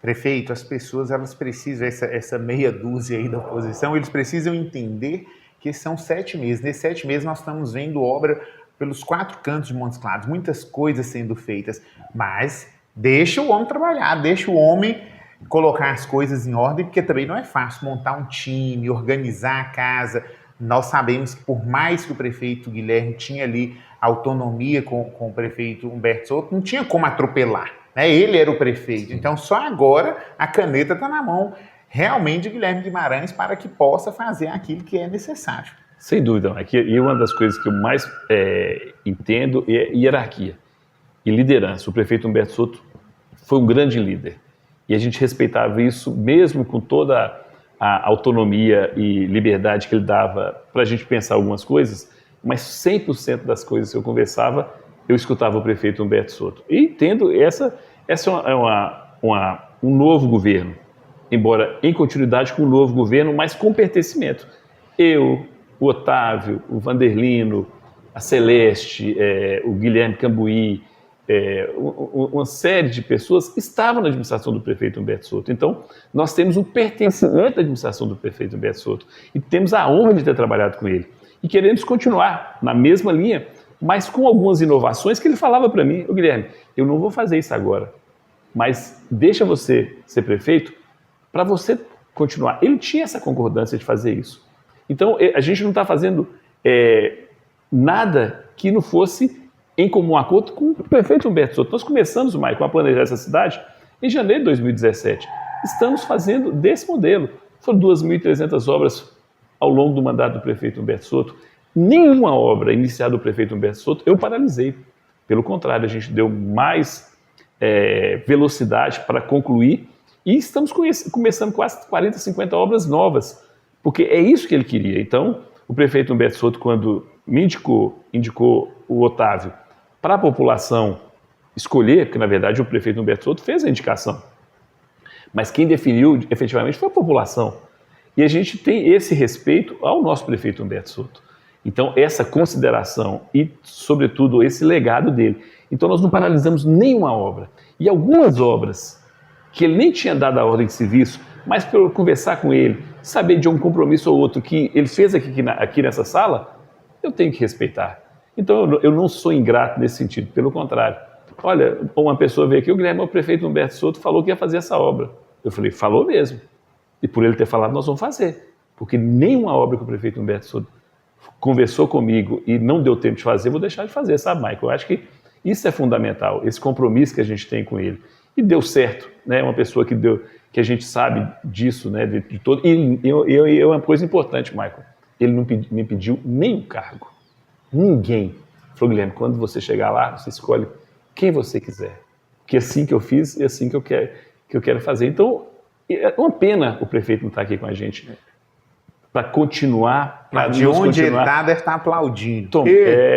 Prefeito, as pessoas elas precisam, essa meia dúzia aí da oposição, eles precisam entender que são 7 meses. Nesses 7 meses nós estamos vendo obra pelos 4 cantos de Montes Claros, muitas coisas sendo feitas, mas deixa o homem trabalhar, deixa o homem colocar as coisas em ordem, porque também não é fácil montar um time, organizar a casa. Nós sabemos que por mais que o prefeito Guilherme tinha ali autonomia com o prefeito Humberto Souto, não tinha como atropelar, né? Ele era o prefeito, então só agora a caneta está na mão realmente de Guilherme Guimarães para que possa fazer aquilo que é necessário. Sem dúvida, e uma das coisas que eu mais entendo é hierarquia e liderança. O prefeito Humberto Souto foi um grande líder e a gente respeitava isso mesmo com toda a autonomia e liberdade que ele dava para a gente pensar algumas coisas, mas 100% das coisas que eu conversava, eu escutava o prefeito Humberto Souto. E entendo, essa é um novo governo, embora em continuidade com o novo governo, mas com pertencimento. Eu, o Otávio, o Vanderlino, a Celeste, o Guilherme Cambuí, uma série de pessoas estavam na administração do prefeito Humberto Souto. Então, nós temos um pertencimento à administração do prefeito Humberto Souto e temos a honra de ter trabalhado com ele. E queremos continuar na mesma linha, mas com algumas inovações que ele falava para mim: ô Guilherme, eu não vou fazer isso agora, mas deixa você ser prefeito para você continuar. Ele tinha essa concordância de fazer isso. Então, a gente não está fazendo nada que não fosse em comum acordo com o prefeito Humberto Souto. Nós começamos, Maicon, a planejar essa cidade em janeiro de 2017. Estamos fazendo desse modelo. Foram 2.300 obras ao longo do mandato do prefeito Humberto Souto. Nenhuma obra iniciada do prefeito Humberto Souto eu paralisei. Pelo contrário, a gente deu mais velocidade para concluir e estamos começando quase 40, 50 obras novas, porque é isso que ele queria. Então, o prefeito Humberto Souto, quando me indicou o Otávio para a população escolher, porque na verdade o prefeito Humberto Souto fez a indicação, mas quem definiu efetivamente foi a população. E a gente tem esse respeito ao nosso prefeito Humberto Souto. Então, essa consideração e, sobretudo, esse legado dele. Então, nós não paralisamos nenhuma obra. E algumas obras que ele nem tinha dado a ordem de serviço, mas por conversar com ele, saber de um compromisso ou outro que ele fez aqui nessa sala, eu tenho que respeitar. Então, eu não sou ingrato nesse sentido, pelo contrário. Olha, uma pessoa veio aqui, o Guilherme, o prefeito Humberto Souto, falou que ia fazer essa obra. Eu falei, falou mesmo. E por ele ter falado, nós vamos fazer. Porque nenhuma obra que o prefeito Humberto Souto conversou comigo e não deu tempo de fazer, eu vou deixar de fazer, sabe, Maicon? Eu acho que isso é fundamental, esse compromisso que a gente tem com ele. E deu certo, né? Uma pessoa que a gente sabe disso, né? De todo. E uma coisa importante, Maicon, ele não me pediu nenhum cargo. Ninguém. Falou, Guilherme, quando você chegar lá, você escolhe quem você quiser. Porque é assim que eu fiz e é assim que eu quero fazer. Então, é uma pena o prefeito não estar aqui com a gente para continuar. De onde ele está, deve estar aplaudindo. Tom,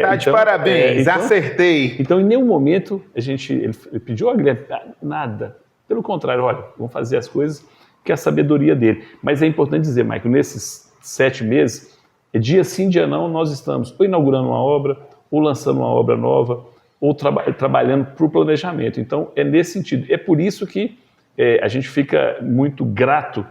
tá de parabéns, então, acertei. Então, em nenhum momento ele pediu, olha, Guilherme, nada. Pelo contrário, olha, vamos fazer as coisas que é a sabedoria dele. Mas é importante dizer, Maicon, nesses 7 meses, dia sim, dia não, nós estamos ou inaugurando uma obra, ou lançando uma obra nova, ou trabalhando para o planejamento. Então, é nesse sentido. É por isso que a gente fica muito grato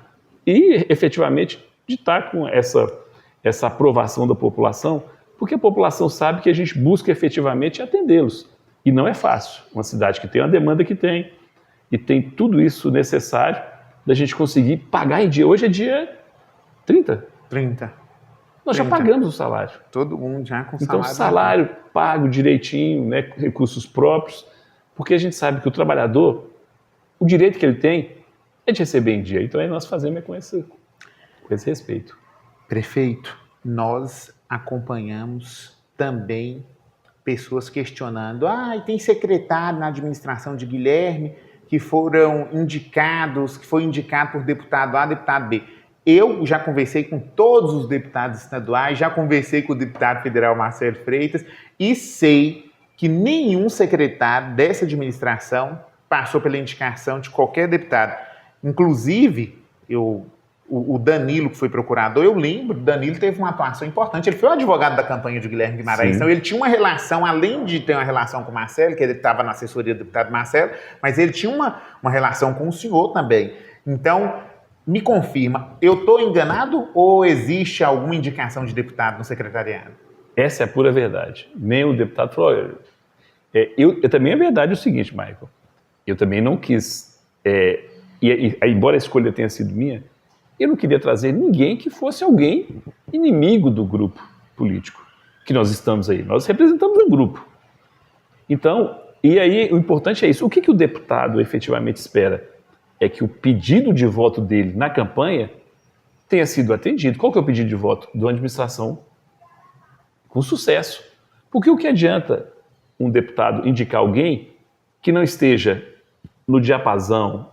e, efetivamente, de estar com essa aprovação da população, porque a população sabe que a gente busca efetivamente atendê-los. E não é fácil. Uma cidade que tem a demanda que tem, e tem tudo isso necessário da gente conseguir pagar em dia. Hoje é dia 30. 30. Nós já pagamos o salário. Todo mundo já com salário. Então, salário pago direitinho, né, recursos próprios, porque a gente sabe que o trabalhador, o direito que ele tem é de receber em dia. Então, aí nós fazemos com esse respeito. Prefeito, nós acompanhamos também pessoas questionando, e tem secretário na administração de Guilherme que foram indicados, que foi indicado por deputado A, deputado B. Eu já conversei com todos os deputados estaduais, já conversei com o deputado federal Marcelo Freitas e sei que nenhum secretário dessa administração passou pela indicação de qualquer deputado. Inclusive, eu o Danilo, que foi procurador, eu lembro, o Danilo teve uma atuação importante. Ele foi o advogado da campanha de Guilherme Guimarães, então ele tinha uma relação, além de ter uma relação com o Marcelo, que ele estava na assessoria do deputado Marcelo, mas ele tinha uma relação com o senhor também. Então, me confirma, eu estou enganado ou existe alguma indicação de deputado no secretariado? Essa é a pura verdade. Nem o deputado falou... também é verdade o seguinte, Michael, eu também não quis, embora a escolha tenha sido minha, eu não queria trazer ninguém que fosse alguém inimigo do grupo político que nós estamos aí. Nós representamos um grupo. Então, e aí o importante é isso. O que o deputado efetivamente espera? É que o pedido de voto dele na campanha tenha sido atendido. Qual que é o pedido de voto? De uma administração com sucesso. Porque o que adianta um deputado indicar alguém que não esteja no diapasão,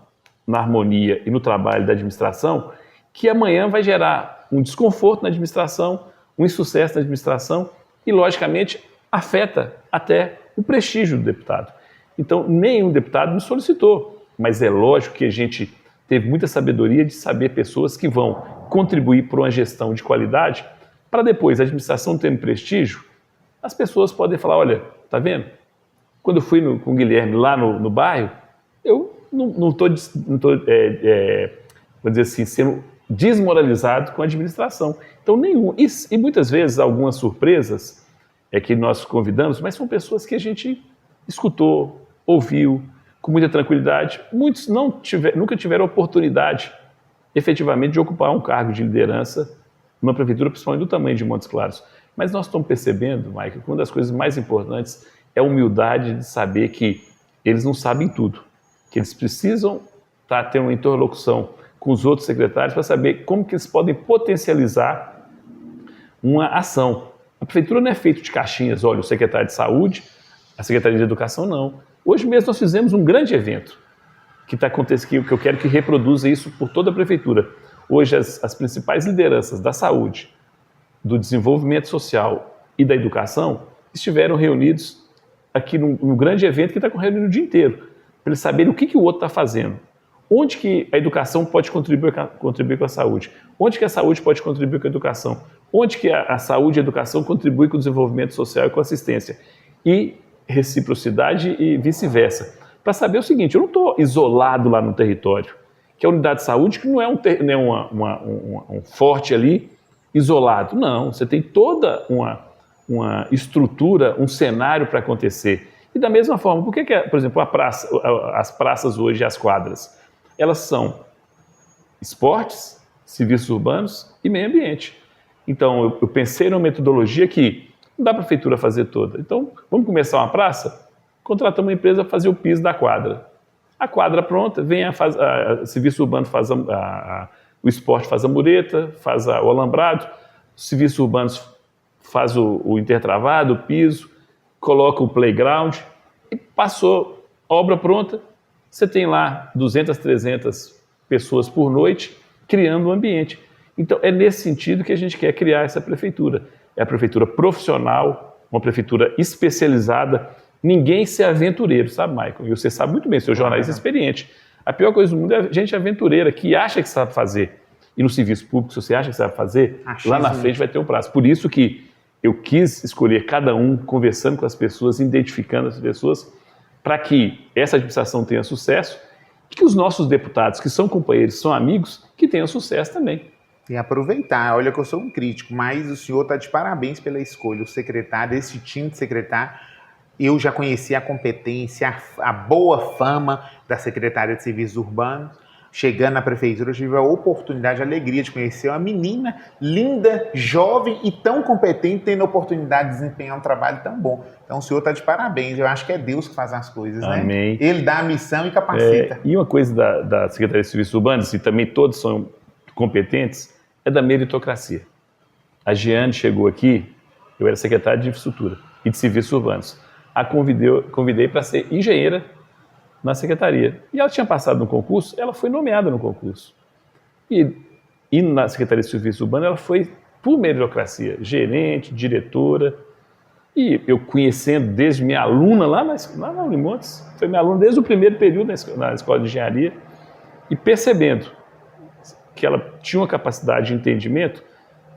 na harmonia e no trabalho da administração, que amanhã vai gerar um desconforto na administração, um insucesso na administração e, logicamente, afeta até o prestígio do deputado. Então, nenhum deputado me solicitou, mas é lógico que a gente teve muita sabedoria de saber pessoas que vão contribuir para uma gestão de qualidade, para depois a administração tendo prestígio, as pessoas podem falar, olha, tá vendo? Quando eu fui com o Guilherme lá no bairro, eu não estou, vou dizer assim, sendo desmoralizado com a administração. Então, nenhum. E muitas vezes, algumas surpresas que nós convidamos, mas são pessoas que a gente escutou, ouviu, com muita tranquilidade. Muitos nunca tiveram oportunidade, efetivamente, de ocupar um cargo de liderança numa prefeitura, principalmente do tamanho de Montes Claros. Mas nós estamos percebendo, Michael, que uma das coisas mais importantes é a humildade de saber que eles não sabem tudo, que eles precisam ter uma interlocução com os outros secretários para saber como que eles podem potencializar uma ação. A prefeitura não é feita de caixinhas, olha, o secretário de saúde, a secretaria de educação, não. Hoje mesmo nós fizemos um grande evento que está acontecendo, que eu quero que reproduza isso por toda a prefeitura. Hoje as principais lideranças da saúde, do desenvolvimento social e da educação estiveram reunidos aqui num grande evento que está reunindo o dia inteiro, para eles saberem o que o outro está fazendo. Onde que a educação pode contribuir com a saúde? Onde que a saúde pode contribuir com a educação? Onde que a saúde e a educação contribuem com o desenvolvimento social e com a assistência? E reciprocidade e vice-versa. Para saber o seguinte, eu não estou isolado lá no território, que a unidade de saúde que não é um forte ali isolado. Não, você tem toda uma estrutura, um cenário para acontecer. E da mesma forma, por que por exemplo, as praças hoje e as quadras, elas são esportes, serviços urbanos e meio ambiente. Então, eu pensei numa metodologia que não dá para a prefeitura fazer toda. Então, vamos começar uma praça? Contratamos uma empresa para fazer o piso da quadra. A quadra pronta, vem a serviço urbano faz o esporte faz a mureta, faz o alambrado, os serviços urbanos faz o intertravado, o piso, coloca o playground e passou a obra pronta. Você tem lá 200, 300 pessoas por noite criando um ambiente. Então, é nesse sentido que a gente quer criar essa prefeitura. É a prefeitura profissional, uma prefeitura especializada. Ninguém ser aventureiro, sabe, Michael? E você sabe muito bem, seu jornalista experiente. A pior coisa do mundo é a gente aventureira que acha que sabe fazer. E no serviço público, se você acha que sabe fazer, lá na frente vai ter um prazo. Por isso que eu quis escolher cada um, conversando com as pessoas, identificando as pessoas, para que essa administração tenha sucesso e que os nossos deputados, que são companheiros, são amigos, que tenham sucesso também. E aproveitar, olha que eu sou um crítico, mas o senhor está de parabéns pela escolha. O secretário, esse time de secretário, eu já conheci a competência, a boa fama da Secretaria de Serviços Urbanos. Chegando na prefeitura, eu tive a oportunidade, a alegria de conhecer uma menina linda, jovem e tão competente, tendo a oportunidade de desempenhar um trabalho tão bom. Então o senhor está de parabéns, eu acho que é Deus que faz as coisas, Amém. Né? Ele dá a missão e capacita. E uma coisa da Secretaria de Serviços Urbanos, e também todos são competentes, é da meritocracia. A Giane chegou aqui, eu era secretário de Infraestrutura e de Serviços Urbanos. A convidei para ser engenheira na secretaria. E ela tinha passado no concurso, ela foi nomeada no concurso. E na Secretaria de Serviços Urbanos, ela foi por meritocracia, gerente, diretora. E eu conhecendo desde minha aluna lá na Unimontes, foi minha aluna desde o primeiro período na Escola de Engenharia, e percebendo que ela tinha uma capacidade de entendimento,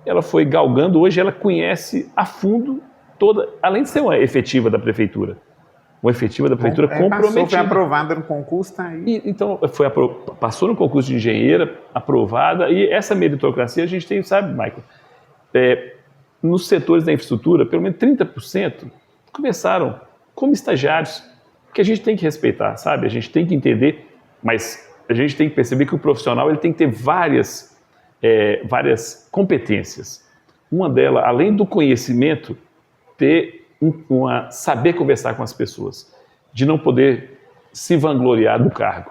ela foi galgando, hoje ela conhece a fundo toda, além de ser uma efetiva da prefeitura, comprometida. Foi aprovada no concurso, tá aí. Então, passou no concurso de engenheira, aprovada, e essa meritocracia a gente tem, sabe, Michael, nos setores da infraestrutura, pelo menos 30% começaram como estagiários, que a gente tem que respeitar, sabe? A gente tem que entender, mas a gente tem que perceber que o profissional ele tem que ter várias competências. Uma delas, além do conhecimento, ter saber conversar com as pessoas, de não poder se vangloriar do cargo,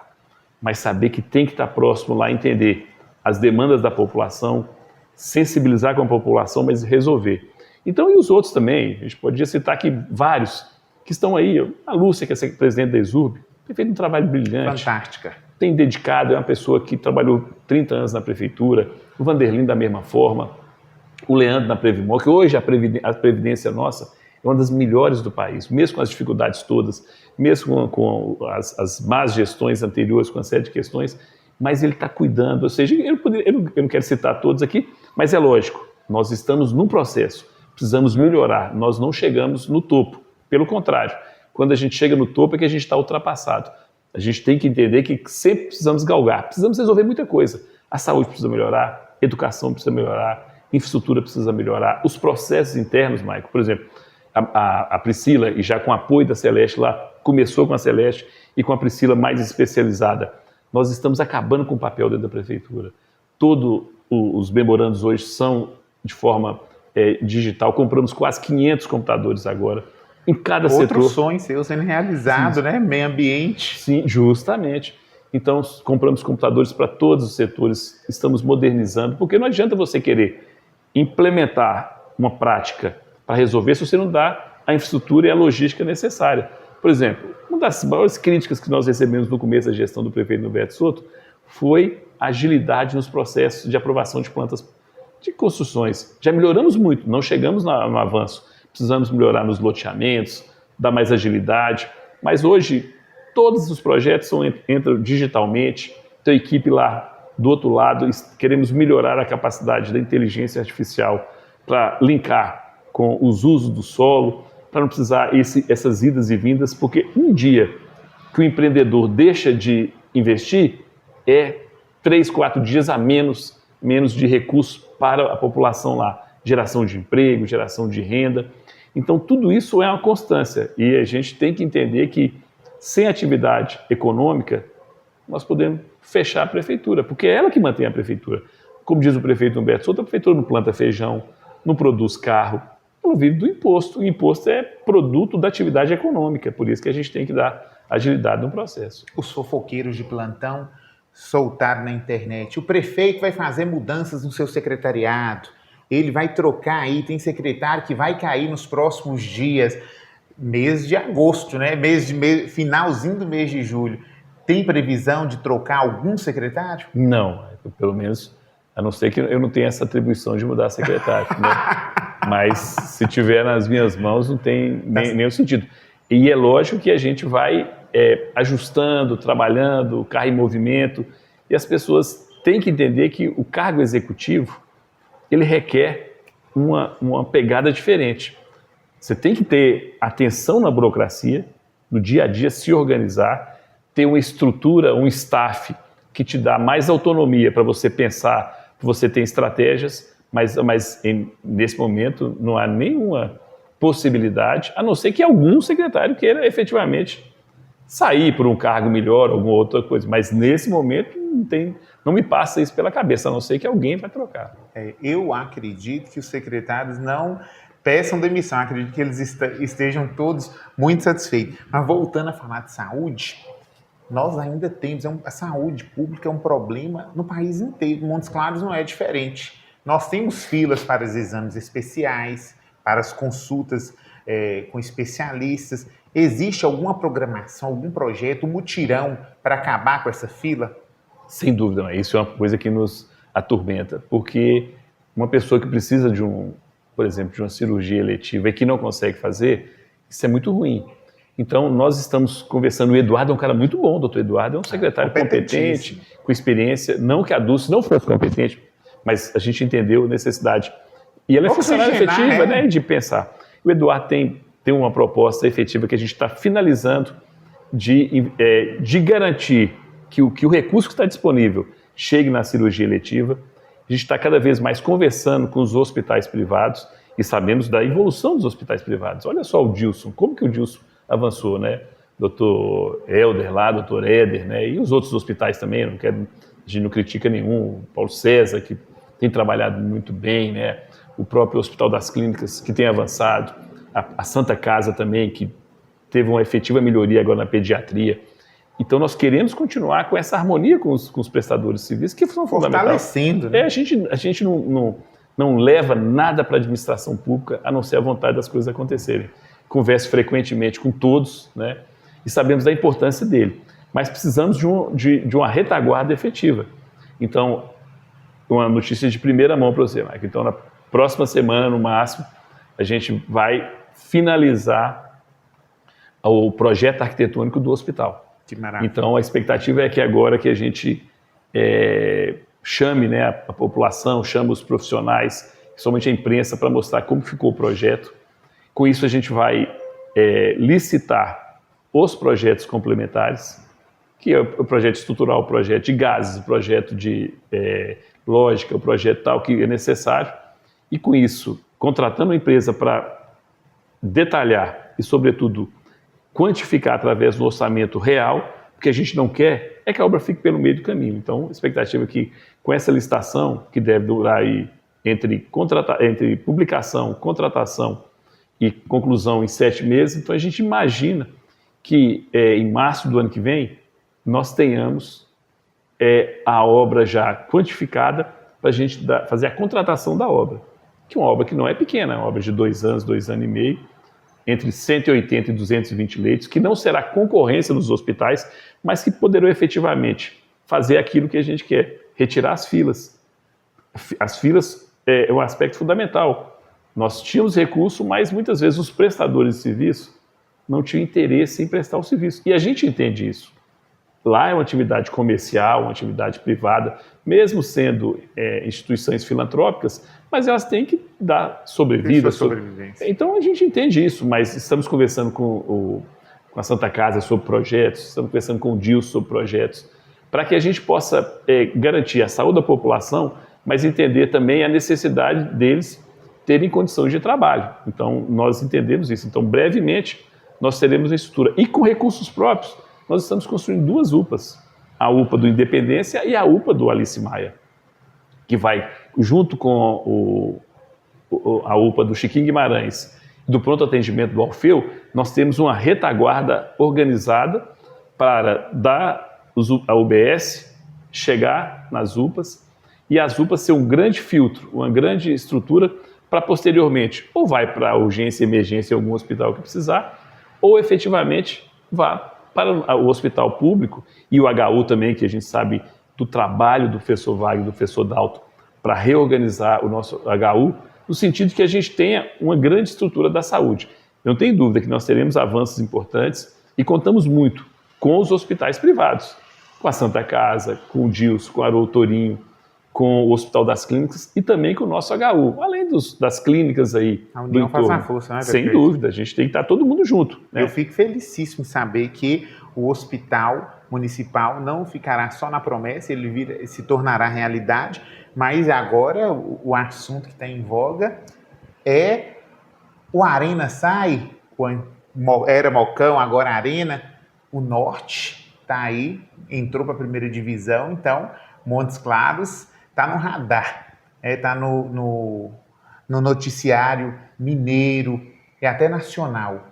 mas saber que tem que estar próximo lá, entender as demandas da população, sensibilizar com a população, mas resolver. Então, e os outros também, a gente podia citar aqui vários que estão aí. A Lúcia, que é presidente da Exurb, tem feito um trabalho brilhante. Fantástica. Tem dedicado, é uma pessoa que trabalhou 30 anos na prefeitura, o Vanderlin da mesma forma, o Leandro na Previmol, que hoje a Previdência nossa é uma das melhores do país, mesmo com as dificuldades todas, mesmo com as más gestões anteriores, com a série de questões, mas ele está cuidando, ou seja, eu não quero citar todos aqui, mas é lógico, nós estamos num processo, precisamos melhorar, nós não chegamos no topo, pelo contrário, quando a gente chega no topo é que a gente está ultrapassado. A gente tem que entender que sempre precisamos galgar, precisamos resolver muita coisa. A saúde precisa melhorar, a educação precisa melhorar, a infraestrutura precisa melhorar, os processos internos, Maico, por exemplo, a Priscila, e já com o apoio da Celeste lá, começou com a Celeste e com a Priscila mais especializada, nós estamos acabando com o papel dentro da prefeitura. Todos os memorandos hoje são de forma digital, compramos quase 500 computadores agora, em cada setor. Outro sonho seu sendo realizado, né? Meio ambiente. Sim, justamente. Então, compramos computadores para todos os setores, estamos modernizando, porque não adianta você querer implementar uma prática para resolver se você não dá a infraestrutura e a logística necessária. Por exemplo, uma das maiores críticas que nós recebemos no começo da gestão do prefeito Norberto Soto foi a agilidade nos processos de aprovação de plantas de construções. Já melhoramos muito, não chegamos no avanço. Precisamos melhorar nos loteamentos, dar mais agilidade, mas hoje todos os projetos entram digitalmente, tem a equipe lá do outro lado, queremos melhorar a capacidade da inteligência artificial para linkar com os usos do solo, para não precisar essas idas e vindas, porque um dia que o empreendedor deixa de investir, 3, 4 dias a menos de recursos para a população lá, geração de emprego, geração de renda. Então, tudo isso é uma constância e a gente tem que entender que, sem atividade econômica, nós podemos fechar a prefeitura, porque é ela que mantém a prefeitura. Como diz o prefeito Humberto Souto, a prefeitura não planta feijão, não produz carro, ela vive do imposto. O imposto é produto da atividade econômica, por isso que a gente tem que dar agilidade no processo. Os fofoqueiros de plantão soltaram na internet. O prefeito vai fazer mudanças no seu secretariado, ele vai trocar aí, tem secretário que vai cair nos próximos dias, mês de agosto, né? Finalzinho do mês de julho. Tem previsão de trocar algum secretário? Não, pelo menos, a não ser que eu não tenha essa atribuição de mudar secretário, né? Mas se tiver nas minhas mãos, não tem nenhum sentido. E é lógico que a gente vai ajustando, trabalhando, o carro em movimento, e as pessoas têm que entender que o cargo executivo, ele requer uma pegada diferente. Você tem que ter atenção na burocracia, no dia a dia, se organizar, ter uma estrutura, um staff que te dá mais autonomia para você pensar, para você ter estratégias, mas nesse momento não há nenhuma possibilidade, a não ser que algum secretário queira efetivamente sair por um cargo melhor, alguma outra coisa, mas nesse momento não me passa isso pela cabeça, a não ser que alguém vai trocar. Eu acredito que os secretários não peçam demissão, acredito que eles estejam todos muito satisfeitos. Mas voltando a falar de saúde, nós ainda temos, a saúde pública é um problema no país inteiro, Montes Claros não é diferente. Nós temos filas para os exames especiais, para as consultas com especialistas. Existe alguma programação, algum projeto, um mutirão para acabar com essa fila? Sem dúvida, mas isso é uma coisa que nos atormenta, porque uma pessoa que precisa por exemplo, de uma cirurgia eletiva e que não consegue fazer, isso é muito ruim. Então, nós estamos conversando, o Eduardo é um cara muito bom, o doutor Eduardo é um secretário competente, com experiência, não que a Dulce não fosse competente, mas a gente entendeu a necessidade. E ela é funcionária efetiva, né, de pensar. O Eduardo tem uma proposta efetiva que a gente está finalizando de garantir que o recurso que está disponível chegue na cirurgia eletiva. A gente está cada vez mais conversando com os hospitais privados e sabemos da evolução dos hospitais privados. Olha só o Dilson, como que o Dilson avançou, né? Doutor Helder lá, doutor Éder, né? E os outros hospitais também, a gente não critica nenhum, o Paulo César, que tem trabalhado muito bem, né? O próprio Hospital das Clínicas, que tem avançado, a Santa Casa também, que teve uma efetiva melhoria agora na pediatria. Então, nós queremos continuar com essa harmonia com os prestadores civis, que são fundamentais. Fortalecendo, né? A gente não leva nada para a administração pública, a não ser a vontade das coisas acontecerem. Converso frequentemente com todos, né? E sabemos da importância dele. Mas precisamos de uma retaguarda efetiva. Então, uma notícia de primeira mão para você, Mike. Então, na próxima semana, no máximo, a gente vai finalizar o projeto arquitetônico do hospital. Que maravilha. Então, a expectativa é que agora que a gente chame, né, a população, chame os profissionais, somente a imprensa, para mostrar como ficou o projeto. Com isso, a gente vai licitar os projetos complementares, que é o projeto estrutural, o projeto de gases, o projeto de lógica, o projeto tal que é necessário. E com isso, contratando uma empresa para detalhar e, sobretudo, quantificar através do orçamento real, o que a gente não quer é que a obra fique pelo meio do caminho. Então, a expectativa é que, com essa licitação, que deve durar aí entre publicação, contratação e conclusão em 7 meses, então a gente imagina que em março do ano que vem nós tenhamos a obra já quantificada para a gente fazer a contratação da obra, que é uma obra que não é pequena, é uma obra de 2 anos, 2 anos e meio, entre 180 e 220 leitos, que não será concorrência dos hospitais, mas que poderão efetivamente fazer aquilo que a gente quer, retirar as filas. As filas é um aspecto fundamental. Nós tínhamos recurso, mas muitas vezes os prestadores de serviço não tinham interesse em prestar o serviço. E a gente entende isso. Lá é uma atividade comercial, uma atividade privada, mesmo sendo instituições filantrópicas, mas elas têm que dar sobrevida. Então a gente entende isso, mas estamos conversando com a Santa Casa sobre projetos, estamos conversando com o Dilson sobre projetos, para que a gente possa garantir a saúde da população, mas entender também a necessidade deles terem condições de trabalho. Então, nós entendemos isso. Então, brevemente, nós teremos a estrutura. E com recursos próprios, nós estamos construindo 2 UPAs. A UPA do Independência e a UPA do Alice Maia, que vai, junto com a UPA do Chiquinho Guimarães, do pronto atendimento do Alfeu, nós temos uma retaguarda organizada para dar a UBS, chegar nas UPAs, e as UPAs ser um grande filtro, uma grande estrutura para posteriormente ou vai para a urgência e emergência em algum hospital que precisar, ou efetivamente vá para o hospital público e o HU também, que a gente sabe do trabalho do professor Wagner, do professor Dalto, para reorganizar o nosso HU, no sentido que a gente tenha uma grande estrutura da saúde. Eu não tenho dúvida que nós teremos avanços importantes e contamos muito com os hospitais privados, com a Santa Casa, com o Dilson, com o Haroldo Torinho, com o Hospital das Clínicas e também com o nosso HU, além das clínicas aí. A união faz a força, né? Sem dúvida, a gente tem que estar todo mundo junto, né? Eu fico felicíssimo em saber que o hospital municipal não ficará só na promessa, ele se tornará realidade, mas agora o assunto que está em voga é o Arena sai, era Mocão, agora Arena, o Norte está aí, entrou para a primeira divisão, então Montes Claros está no radar, está no noticiário mineiro e até nacional.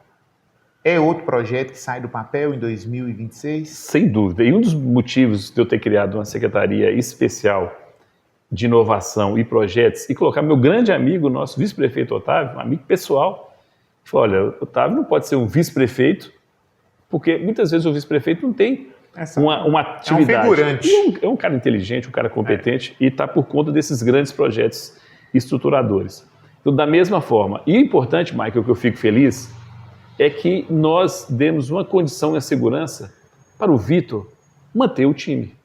É outro projeto que sai do papel em 2026? Sem dúvida. E um dos motivos de eu ter criado uma secretaria especial de inovação e projetos e colocar meu grande amigo, nosso vice-prefeito Otávio, um amigo pessoal, falou, olha, Otávio não pode ser um vice-prefeito, porque muitas vezes o vice-prefeito não tem uma atividade. É um figurante. É um cara inteligente, um cara competente e está por conta desses grandes projetos estruturadores. Então, da mesma forma, e o importante, Michael, que eu fico feliz, é que nós demos uma condição e a segurança para o Vitor manter o time.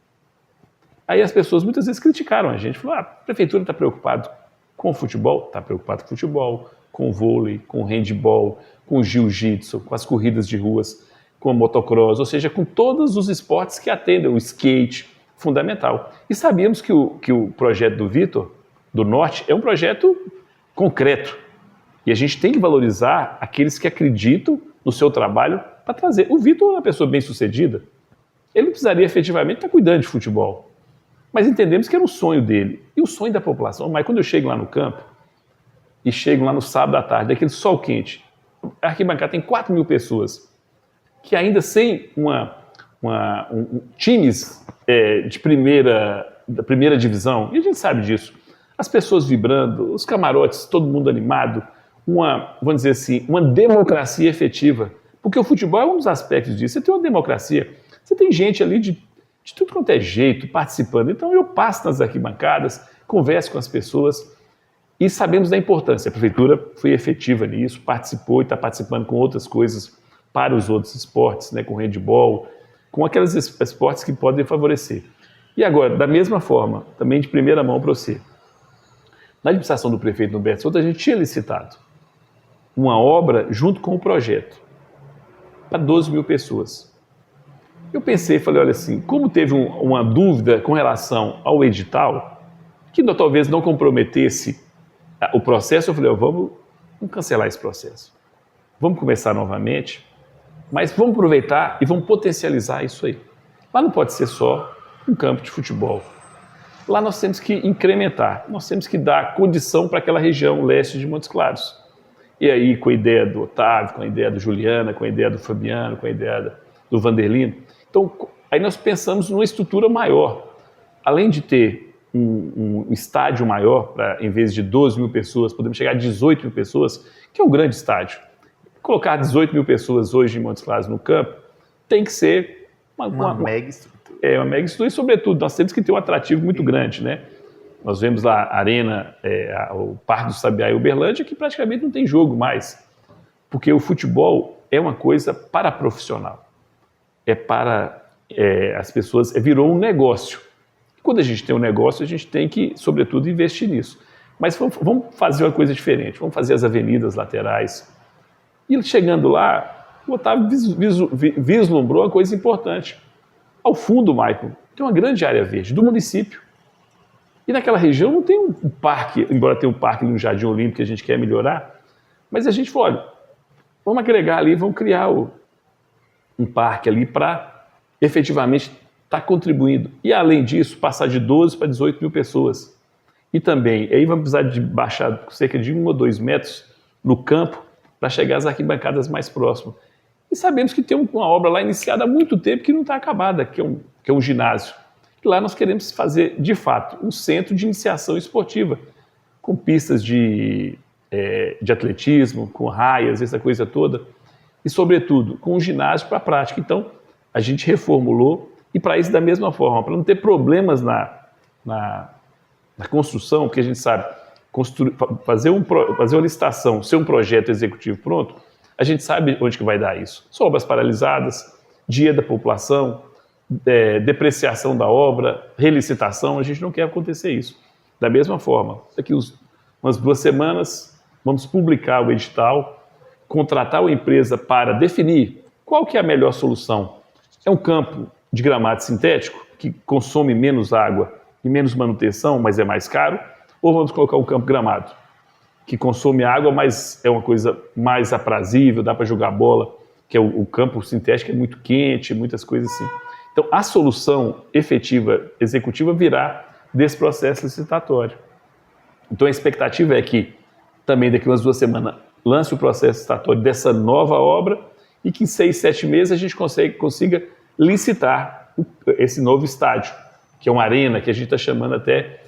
Aí as pessoas muitas vezes criticaram a gente, falaram, a prefeitura está preocupada com o futebol? Está preocupada com o futebol, com o vôlei, com o handebol, com o jiu-jitsu, com as corridas de ruas, com o motocross, ou seja, com todos os esportes que atendem, o skate, fundamental. E sabíamos que o projeto do Vitor, do Norte, é um projeto concreto. E a gente tem que valorizar aqueles que acreditam no seu trabalho para trazer. O Vitor é uma pessoa bem-sucedida. Ele não precisaria efetivamente estar cuidando de futebol. Mas entendemos que era um sonho dele. E o sonho da população. Mas quando eu chego lá no campo, e chego lá no sábado à tarde, aquele sol quente, a arquibancada tem 4 mil pessoas, que ainda sem times da primeira divisão, e a gente sabe disso, as pessoas vibrando, os camarotes, todo mundo animado, vamos dizer assim, uma democracia efetiva. Porque o futebol é um dos aspectos disso. Você tem uma democracia, você tem gente ali de tudo quanto é jeito, participando. Então eu passo nas arquibancadas, converso com as pessoas e sabemos da importância. A prefeitura foi efetiva nisso, participou e está participando com outras coisas para os outros esportes, né, com handebol, com aqueles esportes que podem favorecer. E agora, da mesma forma, também de primeira mão para você, na administração do prefeito Humberto Souto, a gente tinha licitado uma obra junto com o projeto para 12 mil pessoas. Eu pensei, falei, olha assim, como teve uma dúvida com relação ao edital, que talvez não comprometesse o processo, eu falei, vamos cancelar esse processo. Vamos começar novamente, mas vamos aproveitar e vamos potencializar isso aí. Lá não pode ser só um campo de futebol. Lá nós temos que incrementar, nós temos que dar condição para aquela região leste de Montes Claros. E aí, com a ideia do Otávio, com a ideia do Juliana, com a ideia do Fabiano, com a ideia do Vanderlino. Então, aí nós pensamos numa estrutura maior. Além de ter um estádio maior, em vez de 12 mil pessoas, podemos chegar a 18 mil pessoas, que é um grande estádio. Colocar 18 mil pessoas hoje em Montes Claros no campo tem que ser uma mega estrutura. Uma mega estrutura e, sobretudo, nós temos que ter um atrativo muito grande, né? Nós vemos lá a Arena, o Parque do Sabiá e Uberlândia, que praticamente não tem jogo mais. Porque o futebol é uma coisa para profissional. É para as pessoas, virou um negócio. Quando a gente tem um negócio, a gente tem que, sobretudo, investir nisso. Mas vamos fazer uma coisa diferente, vamos fazer as avenidas laterais. E chegando lá, o Otávio vislumbrou uma coisa importante. Ao fundo, Michael, tem uma grande área verde do município. E naquela região não tem um parque, embora tenha um parque no Jardim Olímpico que a gente quer melhorar, mas a gente falou, olha, vamos agregar ali, vamos criar um parque ali para efetivamente estar contribuindo. E além disso, passar de 12 para 18 mil pessoas. E também, aí vamos precisar de baixar cerca de 1 ou 2 metros no campo para chegar às arquibancadas mais próximas. E sabemos que tem uma obra lá iniciada há muito tempo que não está acabada, que é um ginásio. E lá nós queremos fazer, de fato, um centro de iniciação esportiva, com pistas de atletismo, com raias, essa coisa toda, e, sobretudo, com um ginásio para a prática. Então, a gente reformulou, e para isso, da mesma forma, para não ter problemas na construção, porque a gente sabe, fazer uma licitação, ser um projeto executivo pronto, a gente sabe onde que vai dar isso. São obras paralisadas, dia da população, depreciação da obra, relicitação, a gente não quer acontecer isso. Da mesma forma, daqui umas 2 semanas, vamos publicar o edital, contratar uma empresa para definir qual que é a melhor solução. É um campo de gramado sintético, que consome menos água e menos manutenção, mas é mais caro, ou vamos colocar um campo gramado, que consome água, mas é uma coisa mais aprazível, dá para jogar bola, que é o campo sintético é muito quente, muitas coisas assim. Então, a solução efetiva, executiva, virá desse processo licitatório. Então, a expectativa é que, também daqui umas 2 semanas, lance o processo licitatório dessa nova obra e que em 6, 7 meses a gente consiga licitar esse novo estádio, que é uma arena, que a gente está chamando até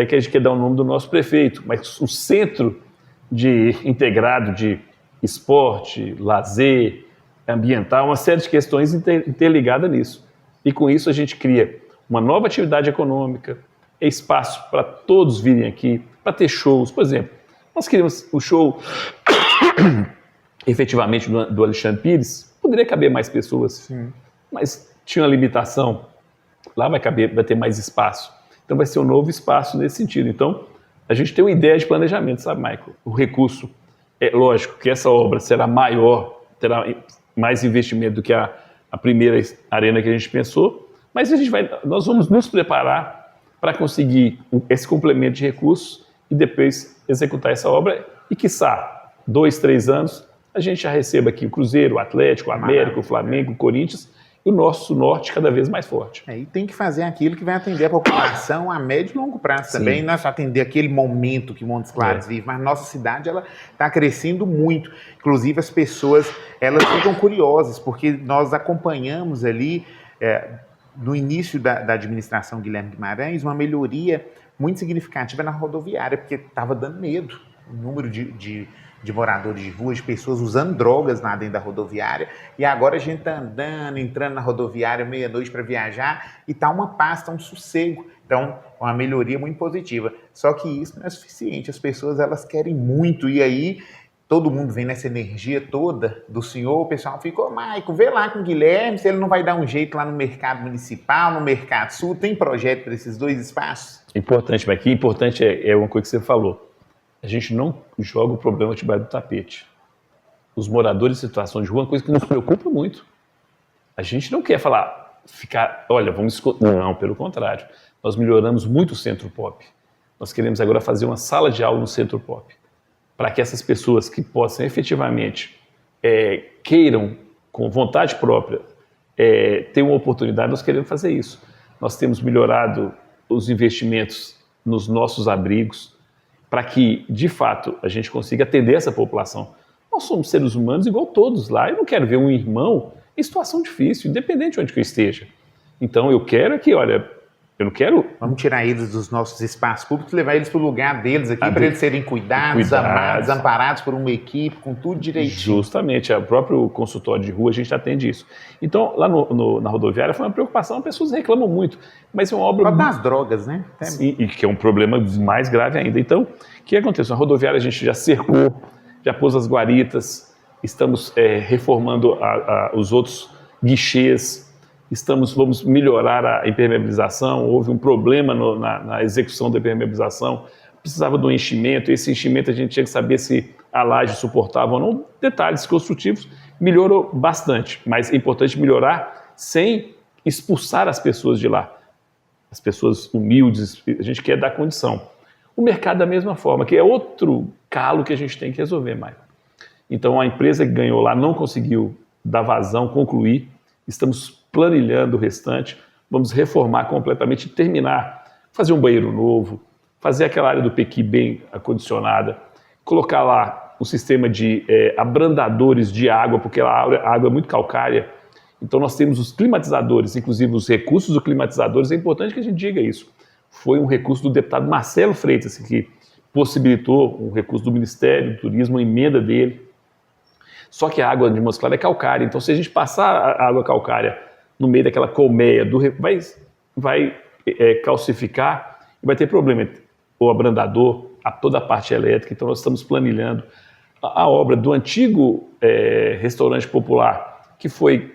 que a gente quer dar o nome do nosso prefeito, mas o centro integrado de esporte, lazer, ambiental, uma série de questões interligadas nisso. E com isso a gente cria uma nova atividade econômica, espaço para todos virem aqui, para ter shows. Por exemplo, nós queríamos o show efetivamente do Alexandre Pires, poderia caber mais pessoas, Sim. mas tinha uma limitação. Lá vai ter mais espaço. Então vai ser um novo espaço nesse sentido. Então, a gente tem uma ideia de planejamento, sabe, Michael? O recurso, é lógico que essa obra será maior, terá mais investimento do que a primeira arena que a gente pensou, mas nós vamos nos preparar para conseguir esse complemento de recursos e depois executar essa obra e, quiçá, 2, 3 anos, a gente já receba aqui o Cruzeiro, o Atlético, o América, o Flamengo, o Corinthians, e o nosso norte cada vez mais forte. E tem que fazer aquilo que vai atender a população a médio e longo prazo também, Sim. não é só atender aquele momento que Montes Claros vive, mas nossa cidade ela está crescendo muito. Inclusive as pessoas elas ficam curiosas, porque nós acompanhamos ali, no início da administração Guilherme Guimarães, uma melhoria muito significativa na rodoviária, porque estava dando medo. O número de moradores de rua, de pessoas usando drogas lá dentro da rodoviária, e agora a gente está andando, entrando na rodoviária meia-noite para viajar, e está uma paz, está um sossego. Então, uma melhoria muito positiva. Só que isso não é suficiente, as pessoas elas querem muito, e aí todo mundo vem nessa energia toda do senhor, o pessoal fica, Maico, vê lá com o Guilherme, se ele não vai dar um jeito lá no mercado municipal, no Mercado Sul, tem projeto para esses 2 espaços? Importante, mas que importante é uma coisa que você falou. A gente não joga o problema debaixo do tapete. Os moradores em situação de rua é uma coisa que nos preocupa muito. A gente não quer olha, vamos escolher. Não, pelo contrário. Nós melhoramos muito o Centro Pop. Nós queremos agora fazer uma sala de aula no Centro Pop, para que essas pessoas que possam efetivamente queiram, com vontade própria, ter uma oportunidade, nós queremos fazer isso. Nós temos melhorado os investimentos nos nossos abrigos, para que, de fato, a gente consiga atender essa população. Nós somos seres humanos igual todos lá. Eu não quero ver um irmão em situação difícil, independente de onde que eu esteja. Então, eu quero eu não quero... Vamos tirar eles dos nossos espaços públicos, levar eles para o lugar deles aqui, para eles serem cuidados, amados, amparados por uma equipe, com tudo direitinho. Justamente, o próprio consultório de rua, a gente atende isso. Então, lá na rodoviária foi uma preocupação, as pessoas reclamam muito, mas é uma obra... das drogas, né? Sim, e que é um problema mais grave ainda. Então, o que aconteceu? Na rodoviária a gente já cercou, já pôs as guaritas, estamos reformando os outros guichês, vamos melhorar a impermeabilização, houve um problema na execução da impermeabilização, precisava de um enchimento, esse enchimento a gente tinha que saber se a laje suportava ou não, detalhes construtivos, melhorou bastante, mas é importante melhorar sem expulsar as pessoas de lá, as pessoas humildes, a gente quer dar condição. O mercado da mesma forma, que é outro calo que a gente tem que resolver, Maicon. Então a empresa que ganhou lá não conseguiu dar vazão, concluir, estamos planilhando o restante, vamos reformar completamente e terminar, fazer um banheiro novo, fazer aquela área do Pequi bem acondicionada, colocar lá um sistema de abrandadores de água, porque a água é muito calcária, então nós temos os climatizadores, inclusive os recursos dos climatizadores, é importante que a gente diga isso. Foi um recurso do deputado Marcelo Freitas, que possibilitou um recurso do Ministério do Turismo, uma emenda dele. Só que a água de Montes Claros é calcária, então se a gente passar a água calcária no meio daquela colmeia, vai calcificar e vai ter problema. O abrandador, toda a parte elétrica, então nós estamos planilhando a obra do antigo restaurante popular, que foi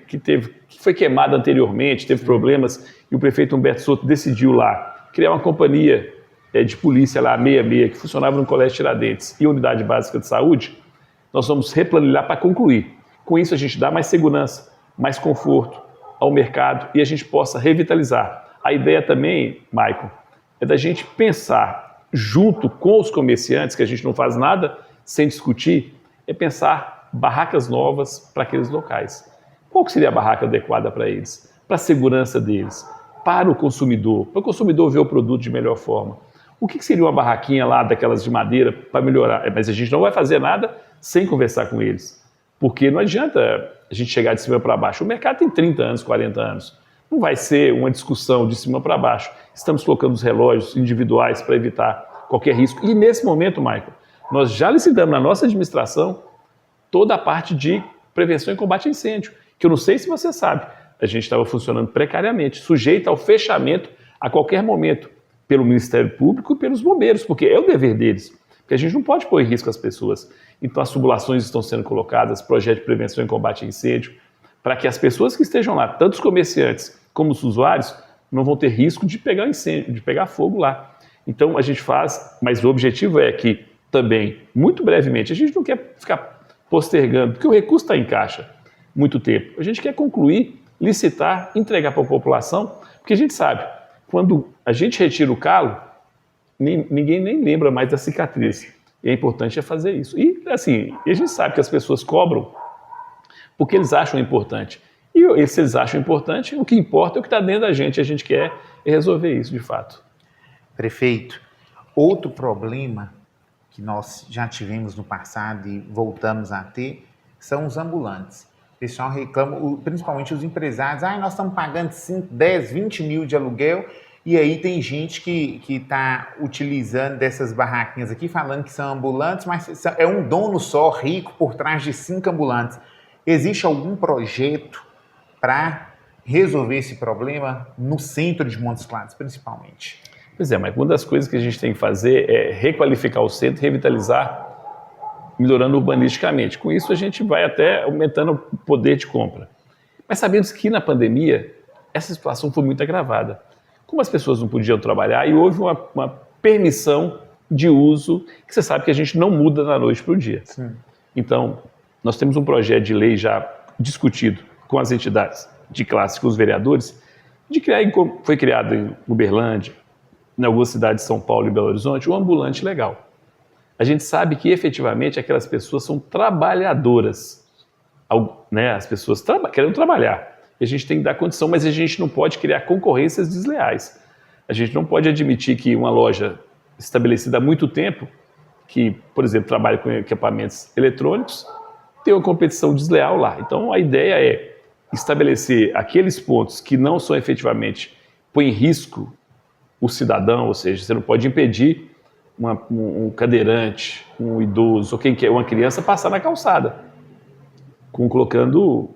queimado anteriormente, teve problemas, e o prefeito Humberto Souto decidiu lá criar uma companhia de polícia lá, 66, que funcionava no Colégio Tiradentes e Unidade Básica de Saúde. Nós vamos replanilhar para concluir. Com isso a gente dá mais segurança, mais conforto ao mercado e a gente possa revitalizar. A ideia também, Maicon, é da gente pensar junto com os comerciantes, que a gente não faz nada sem discutir, é pensar barracas novas para aqueles locais. Qual que seria a barraca adequada para eles? Para a segurança deles, para o consumidor ver o produto de melhor forma. O que seria uma barraquinha lá daquelas de madeira para melhorar? Mas a gente não vai fazer nada sem conversar com eles. Porque não adianta a gente chegar de cima para baixo. O mercado tem 30 anos, 40 anos. Não vai ser uma discussão de cima para baixo. Estamos colocando os relógios individuais para evitar qualquer risco. E nesse momento, Michael, nós já licitamos na nossa administração toda a parte de prevenção e combate a incêndio, que eu não sei se você sabe, a gente estava funcionando precariamente, sujeito ao fechamento a qualquer momento, pelo Ministério Público e pelos bombeiros, porque é o dever deles, porque a gente não pode pôr em risco as pessoas. Então as tubulações estão sendo colocadas, projeto de prevenção e combate a incêndio, para que as pessoas que estejam lá, tanto os comerciantes como os usuários, não vão ter risco de pegar incêndio, de pegar fogo lá. Então a gente faz, mas o objetivo é que também, muito brevemente, a gente não quer ficar postergando, porque o recurso está em caixa muito tempo. A gente quer concluir, licitar, entregar para a população, porque a gente sabe, quando a gente retira o calo, ninguém nem lembra mais da cicatriz. E é importante fazer isso. E assim, a gente sabe que as pessoas cobram porque eles acham importante. E se eles acham importante, o que importa é o que está dentro da gente. A gente quer resolver isso, de fato. Prefeito, outro problema que nós já tivemos no passado e voltamos a ter são os ambulantes. O pessoal reclama, principalmente os empresários, nós estamos pagando 5, 10, 20 mil de aluguel, e aí tem gente que está utilizando dessas barraquinhas aqui, falando que são ambulantes, mas é um dono só, rico, por trás de 5 ambulantes. Existe algum projeto para resolver esse problema no centro de Montes Claros, principalmente? Pois é, mas uma das coisas que a gente tem que fazer é requalificar o centro, revitalizar, melhorando urbanisticamente. Com isso, a gente vai até aumentando o poder de compra. Mas sabemos que na pandemia, essa situação foi muito agravada. Como as pessoas não podiam trabalhar, e houve uma permissão de uso, que você sabe que a gente não muda da noite para o dia. Sim. Então, nós temos um projeto de lei já discutido com as entidades de classe, com os vereadores, de criar, foi criado em Uberlândia, em algumas cidades de São Paulo e Belo Horizonte, o ambulante legal. A gente sabe que, efetivamente, aquelas pessoas são trabalhadoras, né? As pessoas querem trabalhar. E a gente tem que dar condição, mas a gente não pode criar concorrências desleais. A gente não pode admitir que uma loja estabelecida há muito tempo, que, por exemplo, trabalha com equipamentos eletrônicos, tem uma competição desleal lá. Então, a ideia é estabelecer aqueles pontos que não são efetivamente, põem em risco o cidadão, ou seja, você não pode impedir um cadeirante, um idoso, ou quem quer, uma criança passar na calçada, colocando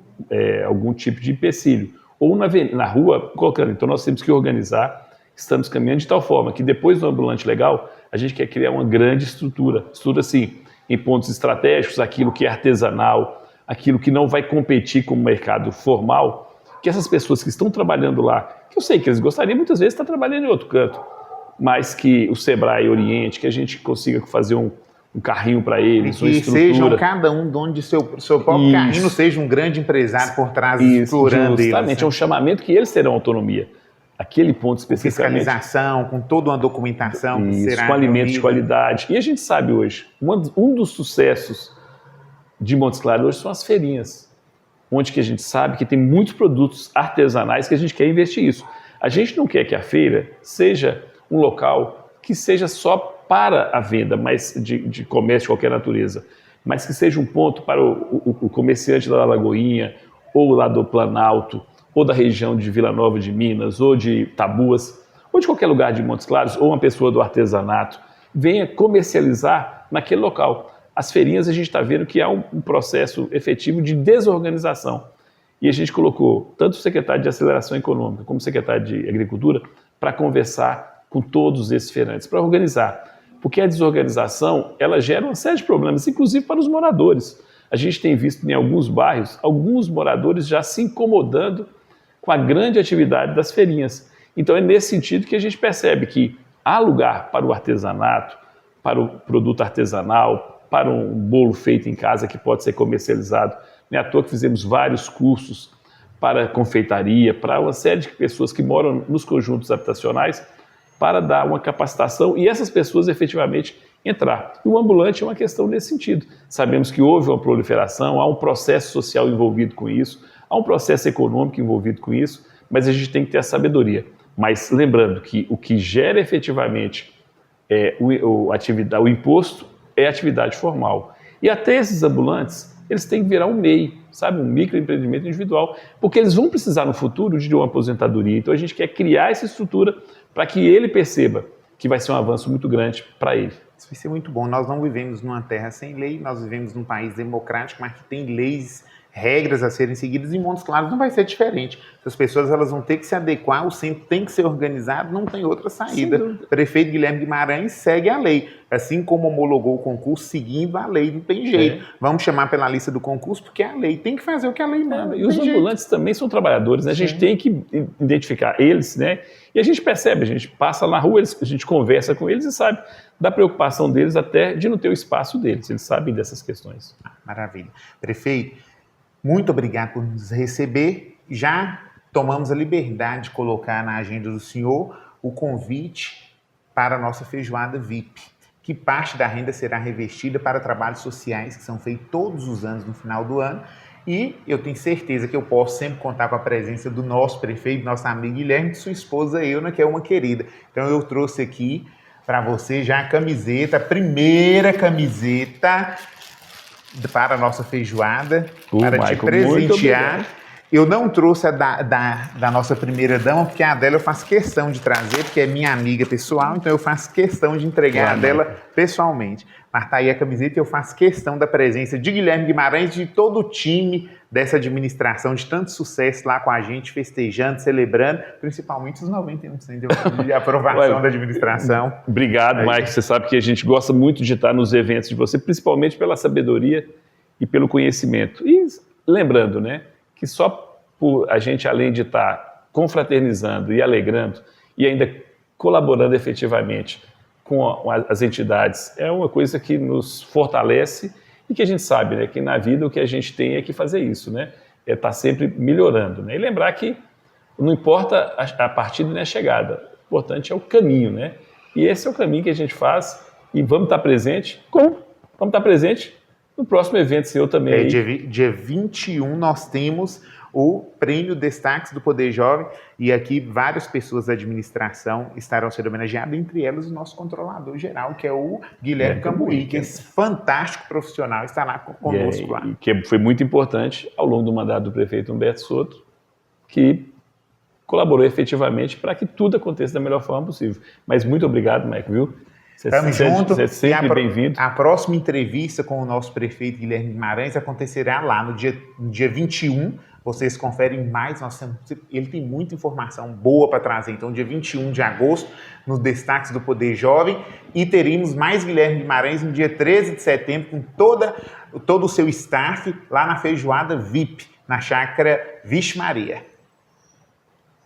algum tipo de empecilho. Ou na rua, colocando. Então nós temos que organizar, estamos caminhando de tal forma que depois do ambulante legal, a gente quer criar uma grande estrutura assim, em pontos estratégicos, aquilo que é artesanal, aquilo que não vai competir com o mercado formal, que essas pessoas que estão trabalhando lá, que eu sei que eles gostariam muitas vezes de estar trabalhando em outro canto, mas que o Sebrae oriente, que a gente consiga fazer um carrinho para eles, uma estrutura. Que sejam cada um dono de seu próprio carrinho, não seja um grande empresário por trás explorando eles. Justamente, é um chamamento que eles terão autonomia. Aquele ponto especificamente. Com fiscalização, com toda uma documentação. Isso, com alimentos de qualidade. E a gente sabe hoje, um dos sucessos de Montes Claros hoje são as feirinhas, onde que a gente sabe que tem muitos produtos artesanais que a gente quer investir isso. A gente não quer que a feira seja um local que seja só para a venda, mas de comércio de qualquer natureza, mas que seja um ponto para o comerciante da Lagoinha, ou lá do Planalto, ou da região de Vila Nova de Minas, ou de Tabuas, ou de qualquer lugar de Montes Claros, ou uma pessoa do artesanato, venha comercializar naquele local. As feirinhas a gente está vendo que há um processo efetivo de desorganização. E a gente colocou tanto o secretário de Aceleração Econômica como o secretário de Agricultura para conversar com todos esses feirantes, para organizar. Porque a desorganização, ela gera uma série de problemas, inclusive para os moradores. A gente tem visto em alguns bairros, alguns moradores já se incomodando com a grande atividade das feirinhas. Então é nesse sentido que a gente percebe que há lugar para o artesanato, para o produto artesanal, para um bolo feito em casa que pode ser comercializado. Não é à toa que fizemos vários cursos para confeitaria, para uma série de pessoas que moram nos conjuntos habitacionais, para dar uma capacitação e essas pessoas efetivamente entrar. E o ambulante é uma questão nesse sentido. Sabemos que houve uma proliferação, há um processo social envolvido com isso, há um processo econômico envolvido com isso, mas a gente tem que ter a sabedoria. Mas lembrando que o que gera efetivamente o imposto é a atividade formal. E até esses ambulantes, eles têm que virar um MEI, sabe? Um microempreendimento individual, porque eles vão precisar no futuro de uma aposentadoria. Então a gente quer criar essa estrutura para que ele perceba que vai ser um avanço muito grande para ele. Isso vai ser muito bom. Nós não vivemos numa terra sem lei, nós vivemos num país democrático, mas que tem leis regras a serem seguidas. Em Montes Claros não vai ser diferente. As pessoas elas vão ter que se adequar, o centro tem que ser organizado, não tem outra saída. O prefeito Guilherme Guimarães segue a lei, assim como homologou o concurso seguindo a lei, não tem jeito. Vamos chamar pela lista do concurso porque é a lei, tem que fazer o que a lei manda. E os ambulantes também são trabalhadores, né? A gente tem que identificar eles, né? E a gente percebe, a gente passa na rua, a gente conversa com eles e sabe da preocupação deles até de não ter o espaço deles, eles sabem dessas questões. Maravilha. Prefeito, muito obrigado por nos receber. Já tomamos a liberdade de colocar na agenda do senhor o convite para a nossa feijoada VIP, que parte da renda será revestida para trabalhos sociais que são feitos todos os anos no final do ano. E eu tenho certeza que eu posso sempre contar com a presença do nosso prefeito, nosso amigo Guilherme, e sua esposa Euna, que é uma querida. Então eu trouxe aqui para você já a camiseta, a primeira camiseta para a nossa feijoada, para Michael, te presentear. Eu não trouxe a da nossa primeira dama, porque a dela eu faço questão de trazer, porque é minha amiga pessoal, então eu faço questão de entregar a dela pessoalmente. Mas tá aí a camiseta e eu faço questão da presença de Guilherme Guimarães e de todo o time dessa administração, de tanto sucesso lá com a gente, festejando, celebrando, principalmente os 91% de aprovação da administração. Obrigado, Mike. Você sabe que a gente gosta muito de estar nos eventos de você, principalmente pela sabedoria e pelo conhecimento. E lembrando, né, que só por a gente, além de estar confraternizando e alegrando e ainda colaborando efetivamente com as entidades, é uma coisa que nos fortalece e que a gente sabe, né, que na vida o que a gente tem é que fazer isso, né, é estar sempre melhorando, né, e lembrar que não importa a partida nem a chegada, o importante é o caminho, né, e esse é o caminho que a gente faz e vamos estar presente, no próximo evento seu também. Dia 21 nós temos o Prêmio Destaques do Poder Jovem e aqui várias pessoas da administração estarão sendo homenageadas, entre elas o nosso controlador geral, que é o Guilherme Cambuí, que é esse fantástico profissional, está lá conosco lá. E que foi muito importante ao longo do mandato do prefeito Humberto Soto, que colaborou efetivamente para que tudo aconteça da melhor forma possível. Mas muito obrigado, Mike, viu? Estamos juntos. Você é sempre bem-vindo. A próxima entrevista com o nosso prefeito Guilherme Guimarães acontecerá lá no dia 21. Vocês conferem mais. Ele tem muita informação boa para trazer. Então, dia 21 de agosto, nos Destaques do Poder Jovem. E teremos mais Guilherme Guimarães no dia 13 de setembro, com todo o seu staff lá na feijoada VIP, na chácara Vixe Maria.